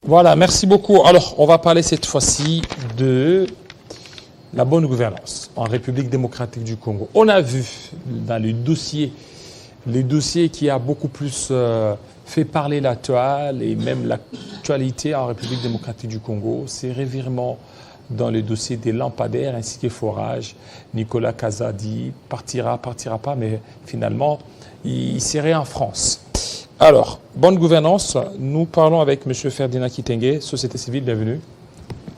Voilà, merci beaucoup. Alors, on va parler cette fois-ci de la bonne gouvernance en République démocratique du Congo. On a vu dans les dossiers qui a beaucoup plus fait parler la toile et même l'actualité en République démocratique du Congo, c'est revirement dans le dossier des lampadaires ainsi que forages. Nicolas Kazadi partira pas, mais finalement, il serait en France. Alors, bonne gouvernance, nous parlons avec M. Ferdinand Kitenge, Société civile, bienvenue.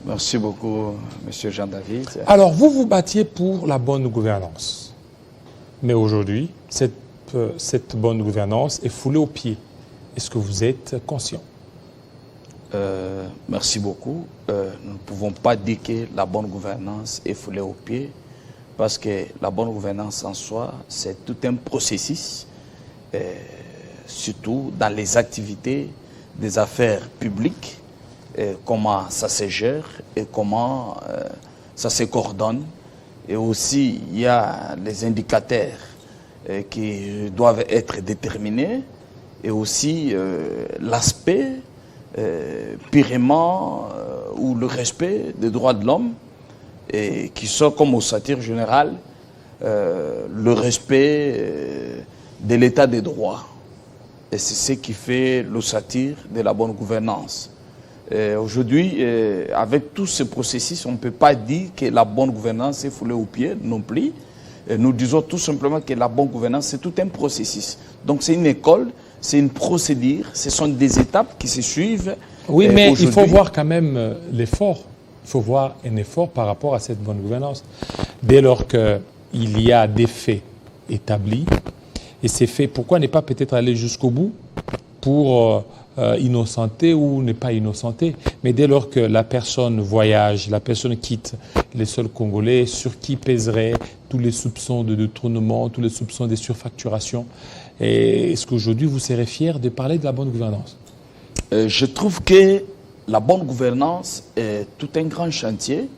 Merci beaucoup, M. Jean-David. Alors, vous vous battiez pour la bonne gouvernance. Mais aujourd'hui, cette bonne gouvernance est foulée aux pieds. Est-ce que vous êtes conscient? Merci beaucoup. Nous ne pouvons pas dire que la bonne gouvernance est foulée aux pieds, parce que la bonne gouvernance en soi, c'est tout un processus, surtout dans les activités des affaires publiques, comment ça se gère et comment ça se coordonne. Et aussi, il y a les indicateurs qui doivent être déterminés, et aussi l'aspect purement ou le respect des droits de l'homme, et qui sont comme au satire général le respect de l'état des droits. Et c'est ce qui fait le satire de la bonne gouvernance. Aujourd'hui, avec tout ce processus, on ne peut pas dire que la bonne gouvernance est foulée aux pieds non plus. Nous disons tout simplement que la bonne gouvernance, c'est tout un processus. Donc c'est une école, c'est une procédure, ce sont des étapes qui se suivent. Oui, mais il faut voir quand même l'effort. Il faut voir un effort par rapport à cette bonne gouvernance. Dès lors qu'il y a des faits établis, et ces faits, pourquoi ne pas peut-être aller jusqu'au bout pour innocenter ou ne pas innocenter? Mais dès lors que la personne voyage, la personne quitte les sols congolais, sur qui pèseraient tous les soupçons de détournement, tous les soupçons de surfacturation? Est-ce qu'aujourd'hui vous serez fier de parler de la bonne gouvernance? Je trouve que la bonne gouvernance est tout un grand chantier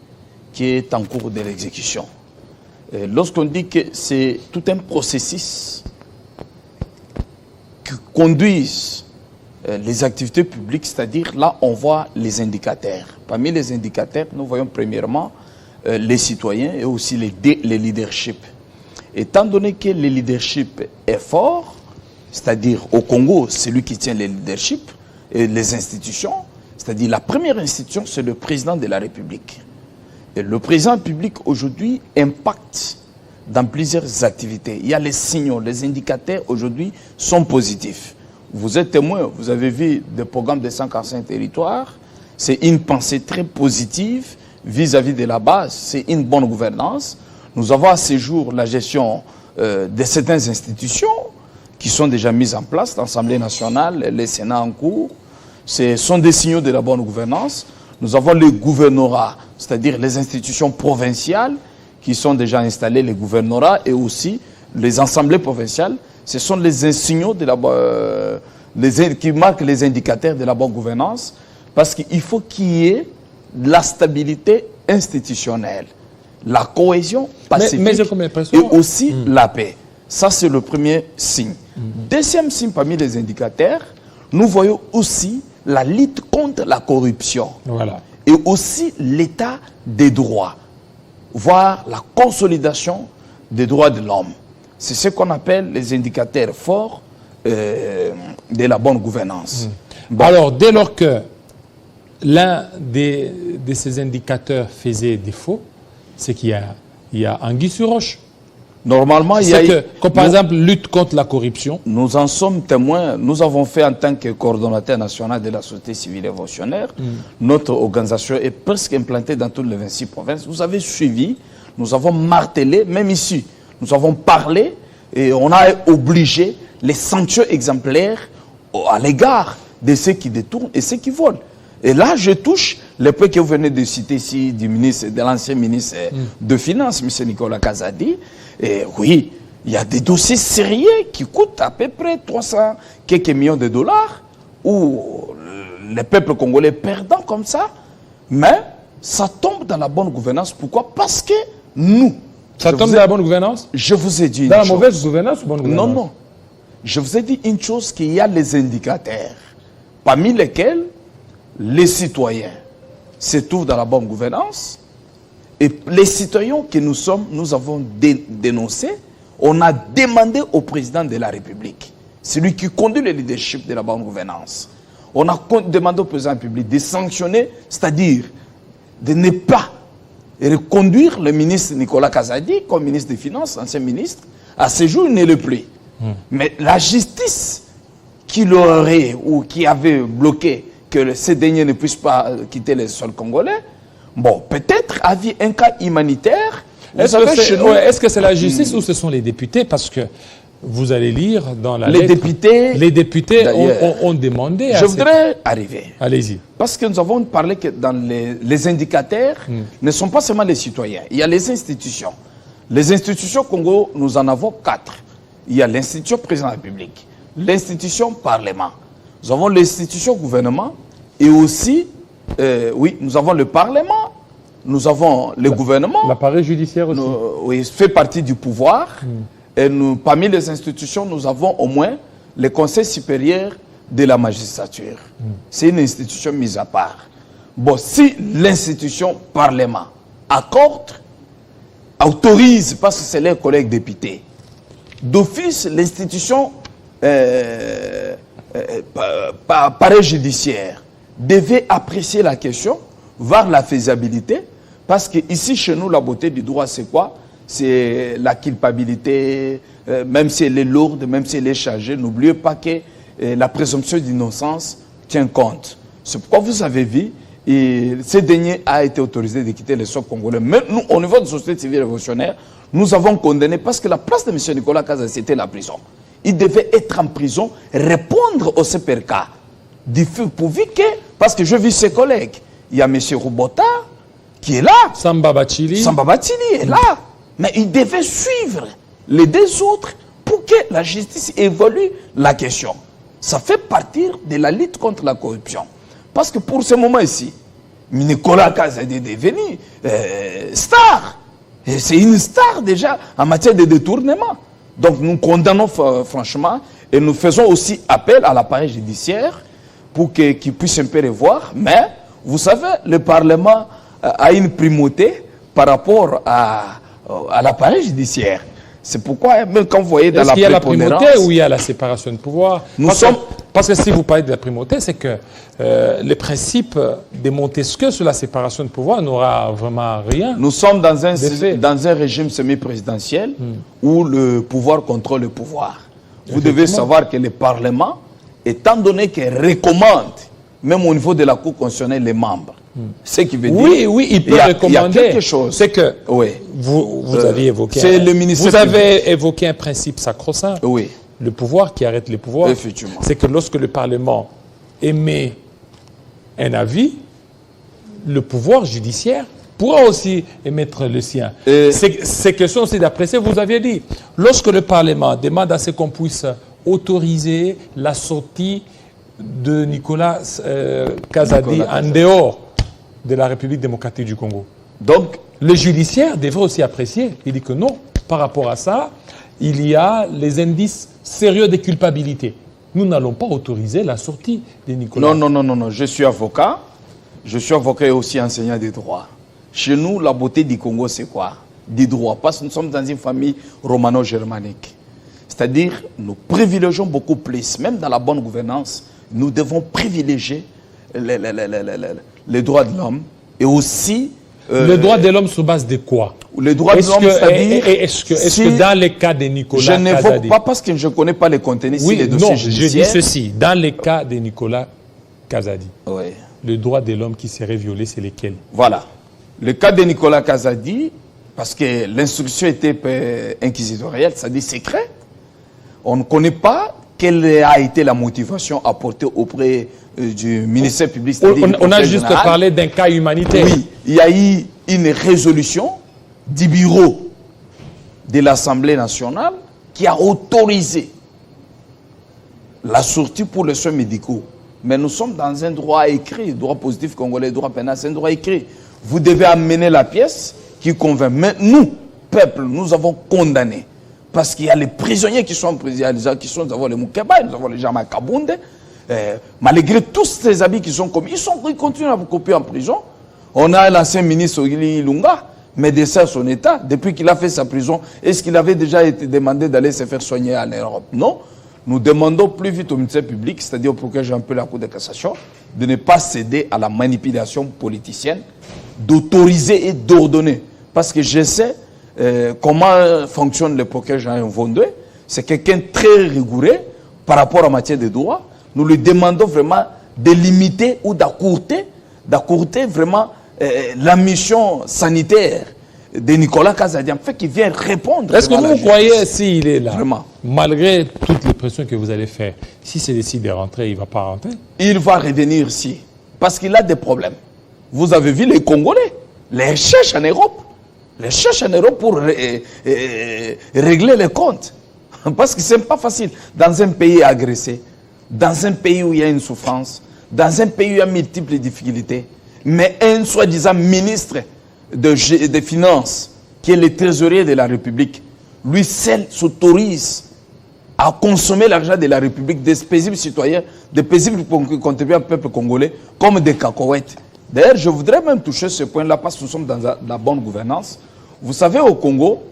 qui est en cours de l'exécution. Lorsqu'on dit que c'est tout un processus qui conduit les activités publiques, c'est-à-dire là on voit les indicateurs. Parmi les indicateurs, nous voyons premièrement les citoyens et aussi les leaderships. Étant donné que le leadership est fort, c'est-à-dire au Congo, c'est lui qui tient le leadership, et les institutions, c'est-à-dire la première institution, c'est le président de la République. Et le président public aujourd'hui impacte dans plusieurs activités. Il y a les signaux, les indicateurs aujourd'hui sont positifs. Vous êtes témoin, vous avez vu des programmes de 145 territoires, c'est une pensée très positive vis-à-vis de la base, c'est une bonne gouvernance. Nous avons à ce jour la gestion de certaines institutions qui sont déjà mises en place, l'Assemblée nationale, les Sénats en cours. Ce sont des signaux de la bonne gouvernance. Nous avons le gouvernorat, c'est-à-dire les institutions provinciales qui sont déjà installées, les gouvernorats et aussi les assemblées provinciales. Ce sont les signaux de qui marquent les indicateurs de la bonne gouvernance, parce qu'il faut qu'il y ait de la stabilité institutionnelle, la cohésion pacifique et aussi la paix. Ça, c'est le premier signe. Deuxième signe parmi les indicateurs, nous voyons aussi la lutte contre la corruption. Voilà. Et aussi l'état des droits, voire la consolidation des droits de l'homme. C'est ce qu'on appelle les indicateurs forts de la bonne gouvernance. Bon. Alors, dès lors que l'un de ces indicateurs faisait défaut, c'est qu'il y a anguille sur roche. Normalement, il y a... Comme par exemple, lutte contre la corruption. Nous en sommes témoins. Nous avons fait en tant que coordonnateur national de la société civile révolutionnaire. Notre organisation est presque implantée dans toutes les 26 provinces. Vous avez suivi, nous avons martelé, même ici, nous avons parlé et on a obligé les sanctions exemplaires à l'égard de ceux qui détournent et ceux qui volent. Et là, je touche le point que vous venez de citer ici de l'ancien ministre de Finances, M. Nicolas Kazadi. Et oui, il y a des dossiers sérieux qui coûtent à peu près 300 quelques millions de dollars, où le peuple congolais perdant comme ça, mais ça tombe dans la bonne gouvernance. Pourquoi? Parce que nous... Ça tombe dans la bonne gouvernance? Je vous ai dit dans la mauvaise gouvernance ou bonne gouvernance? Non, non. Je vous ai dit une chose, qu'il y a les indicateurs, parmi lesquels les citoyens se trouvent dans la bonne gouvernance. Et les citoyens que nous sommes, nous avons dénoncé, on a demandé au président de la République, celui qui conduit le leadership de la bonne gouvernance, on a demandé au président de la République de sanctionner, c'est-à-dire de ne pas reconduire le ministre Nicolas Kazadi comme ministre des Finances, ancien ministre. À ce jour, il n'est le plus. Mais la justice qui l'aurait ou qui avait bloqué que ces derniers ne puissent pas quitter le sol congolais, bon, peut-être avait un cas humanitaire. Est-ce que c'est la justice ou ce sont les députés? Parce que vous allez lire dans la lettre, les députés ont demandé... Je voudrais arriver. Allez-y. Parce que nous avons parlé que dans les indicateurs ne sont pas seulement les citoyens. Il y a les institutions. Les institutions au Congo, nous en avons 4. Il y a l'institution président de la République, l'institution parlement, nous avons l'institution gouvernement et aussi, oui, nous avons le parlement, nous avons le gouvernement. L'appareil judiciaire aussi. Oui, fait partie du pouvoir. Et nous, parmi les institutions, nous avons au moins le Conseil supérieur de la magistrature. C'est une institution mise à part. Bon, si l'institution parlement accorde, autorise, parce que c'est leurs collègues députés, d'office, l'institution pareil judiciaire devait apprécier la question, voir la faisabilité, parce que ici, chez nous, la beauté du droit, c'est quoi? C'est la culpabilité, même si elle est lourde, même si elle est chargée. N'oubliez pas que la présomption d'innocence tient compte. C'est pourquoi vous avez vu, ce dernier a été autorisé de quitter le sol congolais. Mais nous, au niveau de la société civile révolutionnaire, nous avons condamné parce que la place de M. Nicolas Kazadi, c'était la prison. Il devait être en prison, répondre au CPRK. Pourvu que, parce que je vis ses collègues, il y a M. Robota qui est là. Samba Batili est là. Mais il devait suivre les deux autres pour que la justice évolue la question. Ça fait partie de la lutte contre la corruption. Parce que pour ce moment ici, Nicolas Kazadi est devenu star. C'est une star déjà en matière de détournement. Donc nous condamnons franchement et nous faisons aussi appel à l'appareil judiciaire pour qu'il puisse un peu revoir. Mais vous savez, le Parlement a une primauté par rapport à l'appareil judiciaire. C'est pourquoi, même quand vous voyez dans la prépondérance... Est-ce qu'il y a la primauté ou il y a la séparation de pouvoir? Parce que si vous parlez de la primauté, c'est que le principe de Montesquieu sur la séparation de pouvoir n'aura vraiment rien. Nous sommes dans un régime semi-présidentiel où le pouvoir contrôle le pouvoir. Vous devez savoir que le Parlement, étant donné qu'il recommande, même au niveau de la Cour constitutionnelle, les membres, ce qui veut dire... Oui, il peut recommander. Il y a quelque chose. C'est que vous avez évoqué... Vous avez évoqué un principe sacro-saint. Oui. Le pouvoir qui arrête les pouvoirs. Effectivement. C'est que lorsque le Parlement émet un avis, le pouvoir judiciaire pourra aussi émettre le sien. C'est question aussi d'apprécier. Vous aviez dit, lorsque le Parlement demande à ce qu'on puisse autoriser la sortie de Nicolas Kazadi en dehors de la République démocratique du Congo. Donc, le judiciaire devrait aussi apprécier. Il dit que non, par rapport à ça, il y a les indices sérieux de culpabilité. Nous n'allons pas autoriser la sortie de Nicolas. Non. Je suis avocat. Je suis avocat et aussi enseignant des droits. Chez nous, la beauté du Congo, c'est quoi? Des droits. Parce que nous sommes dans une famille romano-germanique. C'est-à-dire, nous privilégions beaucoup plus, même dans la bonne gouvernance, nous devons privilégier les droits de l'homme et aussi... le droit de l'homme sur base de quoi? Le droit de l'homme, c'est-à-dire... Est-ce que dans les cas de Nicolas Kazadi... Je n'évoque pas parce que je ne connais pas les contenus oui, les dossiers judiciaires. Je dis ceci. Dans les cas de Nicolas Kazadi, oui. Le droit de l'homme qui serait violé, c'est lesquels? Voilà. Le cas de Nicolas Kazadi, parce que l'instruction était inquisitoriale, c'est-à-dire secret, on ne connaît pas quelle a été la motivation apportée auprès du ministère public. On a juste parlé d'un cas humanitaire. Oui, il y a eu une résolution du bureau de l'Assemblée nationale qui a autorisé la sortie pour les soins médicaux. Mais nous sommes dans un droit écrit, droit positif congolais, droit pénal, c'est un droit écrit. Vous devez amener la pièce qui convainc. Mais nous, peuple, nous avons condamné. Parce qu'il y a les prisonniers qui sont prisonniers, nous avons les Moukeba, nous avons les Jama Kabunde. Malgré tous ces habits qui sont commis, ils continuent à vous copier en prison. On a l'ancien ministre Ogili Ilunga, médecin à son état, depuis qu'il a fait sa prison, est-ce qu'il avait déjà été demandé d'aller se faire soigner en Europe? Non. Nous demandons plus vite au ministère public, c'est-à-dire au procureur Jean-Paul la Cour de cassation, de ne pas céder à la manipulation politicienne, d'autoriser et d'ordonner. Parce que je sais comment fonctionne le procureur Jean Vondé. C'est quelqu'un de très rigoureux par rapport à matière de droit. Nous lui demandons vraiment de limiter ou d'accourter vraiment la mission sanitaire de Nicolas Kazadi, en fait, qui vient répondre. Est-ce que vous croyez, s'il est là, vraiment, malgré toutes les pressions que vous allez faire, si c'est décide de rentrer, il ne va pas rentrer? Il va revenir ici, parce qu'il a des problèmes. Vous avez vu les Congolais, les cherchent en Europe. Les cherchent en Europe pour régler les comptes. Parce que ce n'est pas facile. Dans un pays agressé, dans un pays où il y a une souffrance, dans un pays où il y a multiples difficultés, mais un soi-disant ministre des Finances, qui est le trésorier de la République, lui seul s'autorise à consommer l'argent de la République des paisibles citoyens, des paisibles contribuables au peuple congolais, comme des cacahuètes. D'ailleurs, je voudrais même toucher ce point-là parce que nous sommes dans la bonne gouvernance. Vous savez, au Congo,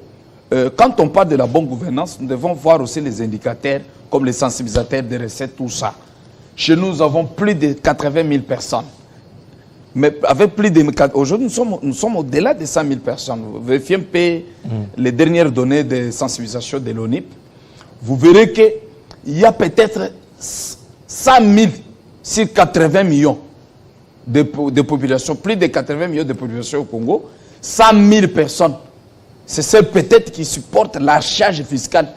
quand on parle de la bonne gouvernance, nous devons voir aussi les indicateurs, comme les sensibilisateurs des recettes, tout ça. Chez nous, nous avons plus de 80 000 personnes. Mais avec plus de... Aujourd'hui, nous sommes au-delà de 100 000 personnes. Vous vérifiez un peu les dernières données de sensibilisation de l'ONIP. Vous verrez qu'il y a peut-être 100 000 sur 80 millions de population, plus de 80 millions de population au Congo, 100 000 personnes. C'est celles peut-être qui supportent la charge fiscale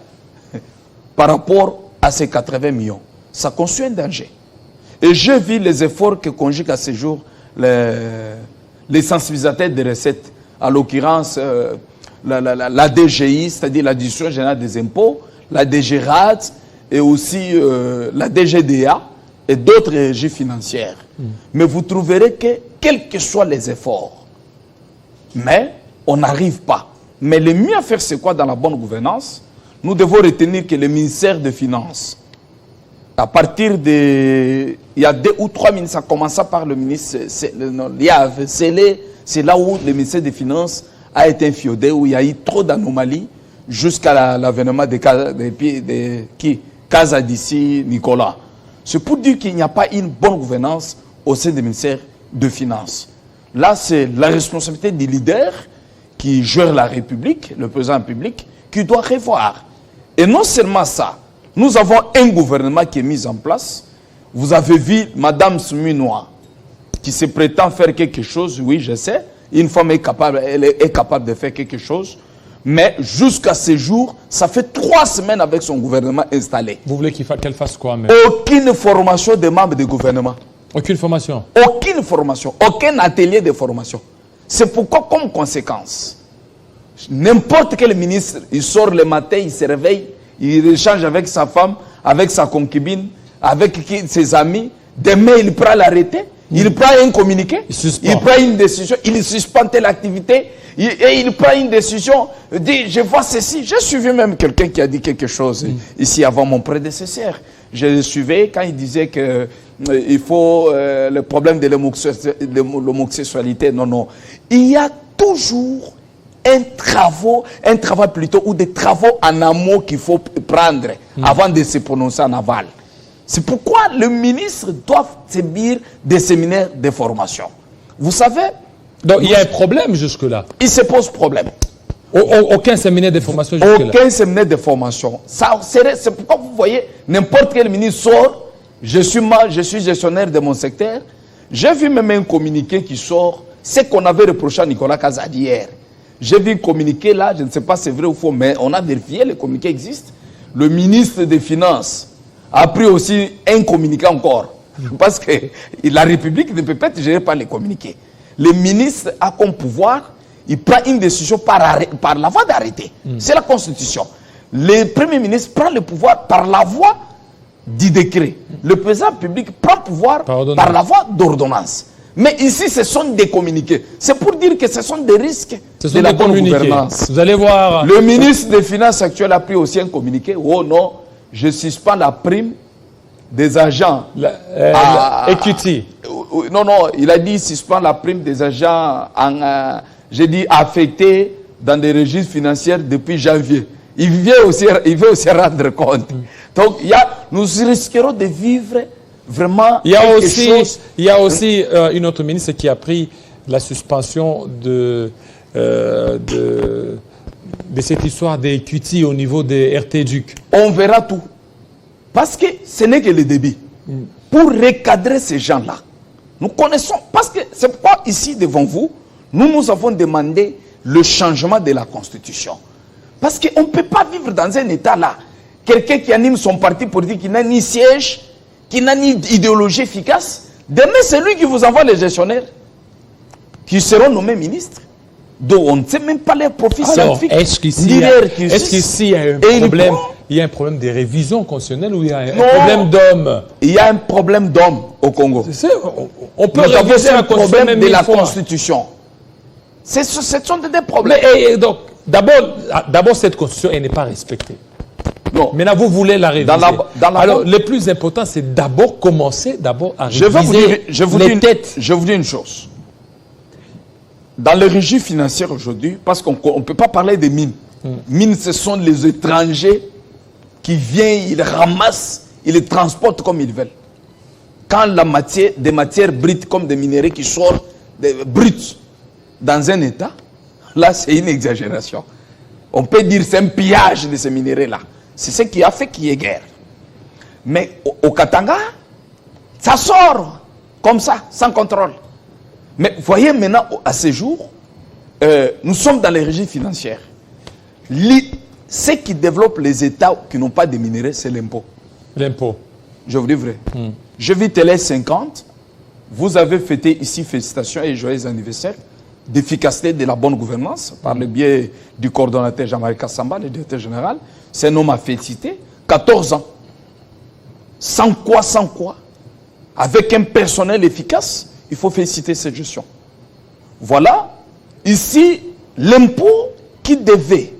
par rapport à ces 80 millions. Ça constitue un danger. Et je vis les efforts que conjuguent à ce jour les sensibilisateurs des recettes, à l'occurrence la DGI, c'est-à-dire la Direction générale des impôts, la DGRAD et aussi la DGDA et d'autres régies financières. Mais vous trouverez que, quels que soient les efforts, mais on n'arrive pas. Mais le mieux à faire, c'est quoi dans la bonne gouvernance? Nous devons retenir que le ministère des Finances, à partir de... Il y a 2 ou 3 ministres, ça commence par le ministre Liave. C'est là où le ministère des Finances a été infiodé, où il y a eu trop d'anomalies jusqu'à l'avènement de Kazadi Nicolas. C'est pour dire qu'il n'y a pas une bonne gouvernance au sein du ministère de Finances. Là, c'est la responsabilité du leader qui gère la République, le président public, qui doit revoir. Et non seulement ça, nous avons un gouvernement qui est mis en place. Vous avez vu Mme Souminoa, qui se prétend faire quelque chose. Oui, je sais. Une femme elle est capable de faire quelque chose. Mais jusqu'à ce jour, ça fait 3 semaines avec son gouvernement installé. Vous voulez qu'elle fasse quoi même? Aucune formation des membres du gouvernement. Aucune formation? Aucune formation. Aucun atelier de formation. C'est pourquoi, comme conséquence, n'importe quel ministre, il sort le matin, il se réveille, il échange avec sa femme, avec sa concubine, avec ses amis. Demain, il prend l'arrêté, il prend un communiqué, il prend une décision, il suspend l'activité, et il prend une décision, dit, je vois ceci. J'ai suivi même quelqu'un qui a dit quelque chose ici avant mon prédécesseur. Je le suivais quand il disait que il faut le problème de l'homosexualité. Non, non. Il y a toujours un travail plutôt, ou des travaux en amont qu'il faut prendre avant de se prononcer en aval. C'est pourquoi le ministre doit subir des séminaires de formation. Vous savez... Donc il y a un problème jusque-là. Il se pose problème. Aucun séminaire de formation jusque-là. Aucun séminaire de formation. C'est pourquoi vous voyez, n'importe quel ministre sort, je suis gestionnaire de mon secteur. J'ai vu même un communiqué qui sort, ce qu'on avait reproché à Nicolas Kazadi hier. J'ai vu un communiqué là, je ne sais pas si c'est vrai ou faux, mais on a vérifié, le communiqué existe. Le ministre des Finances a pris aussi un communiqué encore. Parce que la République ne peut pas être gérée par les communiqués. Le ministre a comme pouvoir, il prend une décision par la voie d'arrêté. C'est la Constitution. Le Premier ministre prend le pouvoir par la voie du décret. Le président public prend le pouvoir par la voie d'ordonnance. Mais ici, ce sont des communiqués. C'est pour dire que ce sont des risques de la bonne gouvernance. Vous allez voir. Le ministre des Finances actuel a pris aussi un communiqué. Oh non, je suspends la prime des agents. Equity. Non, il a dit suspend la prime des agents, j'ai dit affectés dans des registres financiers depuis janvier. Il veut aussi rendre compte. Donc, nous risquerons de vivre vraiment Il y a aussi une autre ministre qui a pris la suspension de cette histoire d'equity au niveau des RT-Duc. On verra tout. Parce que ce n'est que le début. Pour recadrer ces gens-là, nous connaissons, parce que c'est pourquoi ici devant vous, nous avons demandé le changement de la Constitution. Parce qu'on ne peut pas vivre dans un État là. Quelqu'un qui anime son parti politique, qui n'a ni siège, qui n'a ni idéologie efficace. Demain, c'est lui qui vous envoie les gestionnaires, qui seront nommés ministres, dont on ne sait même pas leur profil scientifique. Est-ce qu'ici il y a un problème? Il y a un problème de révision constitutionnelle ou il y a un problème d'hommes? Il y a un problème d'hommes au Congo. On peut réviser un problème de la Constitution. Ce sont des problèmes. Et donc, d'abord, cette Constitution, elle n'est pas respectée. Non. Maintenant, vous voulez la réviser. Alors, le plus important, c'est d'abord commencer à réviser les têtes. Je vous dis une chose. Dans le régime financier aujourd'hui, parce qu'on ne peut pas parler des mines. Mines, ce sont les étrangers qui viennent, ils ramassent, ils les transportent comme ils veulent. Quand des matières brutes comme des minéraux qui sortent bruts dans un État, là c'est une exagération. On peut dire que c'est un pillage de ces minéraux-là. C'est ce qui a fait qu'il y ait guerre. Mais au Katanga, ça sort comme ça, sans contrôle. Mais voyez maintenant, à ce jour, nous sommes dans les régies financières. Ce qui développe les États qui n'ont pas de minéraux, c'est l'impôt. L'impôt. Je vous dis vrai. Je vis Télé 50. Vous avez fêté ici, félicitations et joyeux anniversaire, d'efficacité de la bonne gouvernance, par le biais du coordonnateur Jean-Marie Kassamba, le directeur général. C'est un homme à féliciter. 14 ans. Sans quoi, avec un personnel efficace, il faut féliciter cette gestion. Voilà. Ici, l'impôt qui devait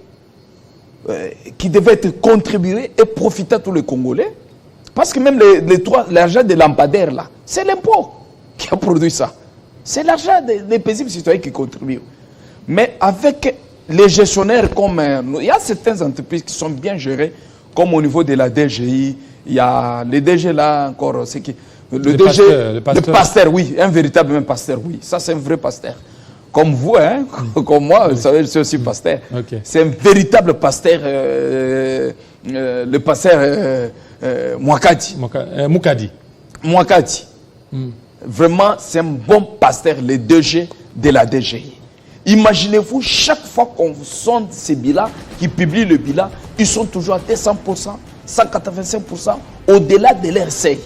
être contribué et profiter à tous les Congolais. Parce que même l'argent des lampadaires, là, c'est l'impôt qui a produit ça. C'est l'argent des paisibles citoyens qui contribuent. Mais avec les gestionnaires comme... il y a certaines entreprises qui sont bien gérées, comme au niveau de la DGI. Il y a les DG là encore. Le pasteur, oui. Un véritable pasteur, oui. Ça, c'est un vrai pasteur. Comme vous, hein, comme moi, vous savez, je suis aussi pasteur. Okay. C'est un véritable pasteur, le pasteur Moukadi. Vraiment, c'est un bon pasteur, les DG de la DGI. Imaginez-vous, chaque fois qu'on sonde ces bilans, qui publient le bilan, ils sont toujours à 200%, 185%, au-delà de leur seuil.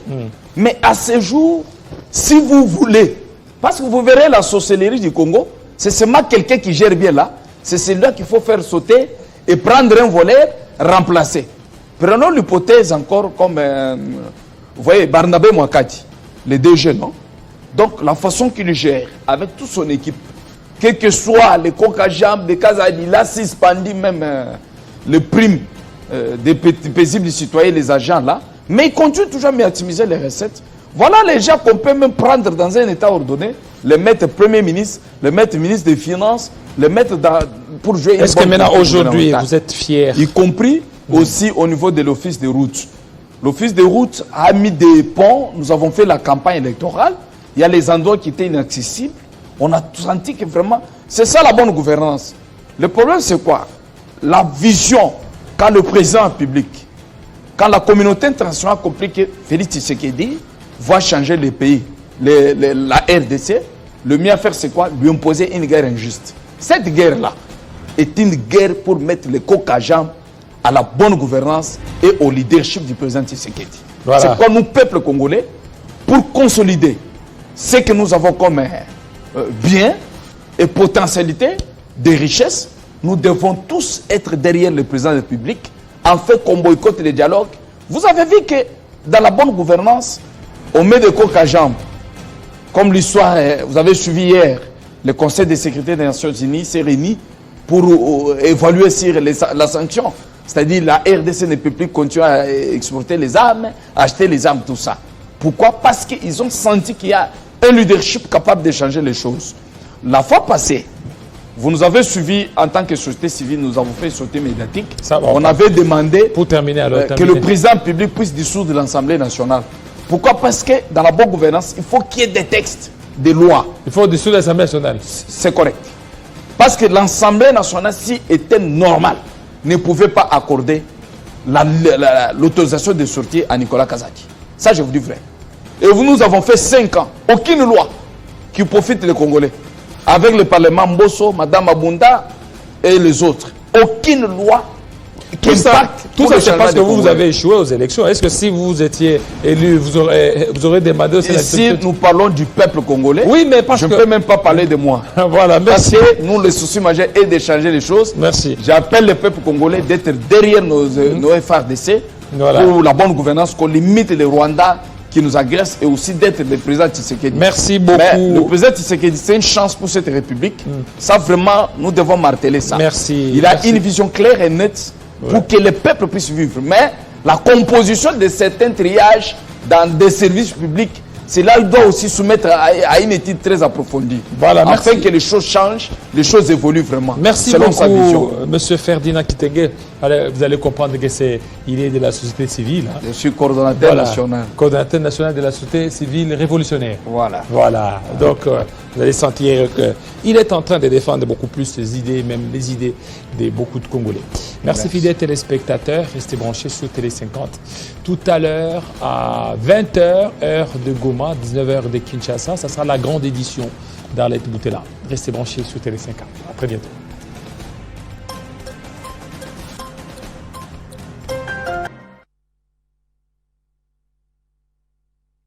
Mais à ce jour, si vous voulez, parce que vous verrez la sorcellerie du Congo, c'est seulement quelqu'un qui gère bien là, c'est celui-là qu'il faut faire sauter et prendre un voleur, remplacer. Prenons l'hypothèse encore comme, vous voyez, Barnabé Moukadi, les deux jeunes, non? Donc la façon qu'il gère, avec toute son équipe, quel que soit les Kokajam, les Kazali, il a suspendu même le prime des paisibles citoyens, les agents là, mais il continue toujours à optimiser les recettes. Voilà les gens qu'on peut même prendre dans un État ordonné, le mettre Premier ministre, le mettre ministre des Finances, le mettre pour jouer une... Est-ce que maintenant, aujourd'hui, vous êtes fiers? Y compris aussi au niveau de l'Office des routes. L'Office des routes a mis des ponts, nous avons fait la campagne électorale, il y a les endroits qui étaient inaccessibles, on a senti que vraiment, c'est ça la bonne gouvernance. Le problème c'est quoi? La vision, quand le président public, quand la communauté internationale a compris que Félix Tshisekedi va changer les pays, la RDC, le mieux à faire c'est quoi? Lui imposer une guerre injuste. Cette guerre-là est une guerre pour mettre les coqs à jambes à la bonne gouvernance et au leadership du président Tshisekedi. Voilà. C'est quoi nous, peuple congolais, pour consolider ce que nous avons comme bien et potentialité de richesse, nous devons tous être derrière le président de la République, en fait qu'on boycotte les dialogues. Vous avez vu que dans la bonne gouvernance, on met des coqs à jambes. Comme l'histoire, vous avez suivi hier, le Conseil de sécurité des Nations Unies s'est réuni pour évaluer sur la sanction C'est-à-dire la RDC ne peut plus continuer à exporter les armes, acheter les armes, tout ça. Pourquoi? Parce qu'ils ont senti qu'il y a un leadership capable de changer les choses. La fois passée, vous nous avez suivis en tant que société civile, nous avons fait une sortie médiatique. On avait demandé pour terminer, que le président public puisse dissoudre l'Assemblée nationale. Pourquoi? Parce que dans la bonne gouvernance, il faut qu'il y ait des textes, des lois. Il faut dissoudre l'Assemblée nationale. C'est correct. Parce que l'Assemblée nationale, si était normale, ne pouvait pas accorder l'autorisation de sortie à Nicolas Kazadi. Ça, je vous dis vrai. Et nous avons fait 5 ans. Aucune loi qui profite les Congolais. Avec le Parlement Mbosso, Mme Abunda et les autres. Aucune loi qui impacte. Tout ça, c'est parce que vous avez échoué aux élections. Est-ce que si vous étiez élu, vous aurez demandé aussi... Ici, nous parlons du peuple congolais. Oui, mais parce je ne peux même pas parler de moi. Voilà, merci. Parce que nous, le souci majeur est de changer les choses. Merci. J'appelle le peuple congolais d'être derrière nos FRDC pour la bonne gouvernance, qu'on limite les Rwandais qui nous agressent et aussi d'être le président Tshisekedi. Merci beaucoup. Mais le président Tshisekedi, c'est une chance pour cette république. Ça, vraiment, nous devons marteler ça. Merci. Il a une vision claire et nette pour que le peuple puisse vivre. Mais la composition de certains triages dans des services publics, cela doit aussi soumettre à une étude très approfondie. Voilà, afin que les choses changent, les choses évoluent vraiment. Merci selon beaucoup, sa vision. Monsieur Ferdinand Kitenge. Vous allez comprendre qu'il est de la société civile. Hein. Je suis coordonnateur national. Coordonnateur national de la société civile révolutionnaire. Voilà. Voilà. Donc, vous allez sentir qu'il est en train de défendre beaucoup plus ses idées, même les idées de beaucoup de Congolais. Merci fidèles téléspectateurs. Restez branchés sur Télé 50. Tout à l'heure, à 20h, heure de Goma, 19h de Kinshasa, ça sera la grande édition d'Arlette Boutella. Restez branchés sur Télé 50. À très bientôt.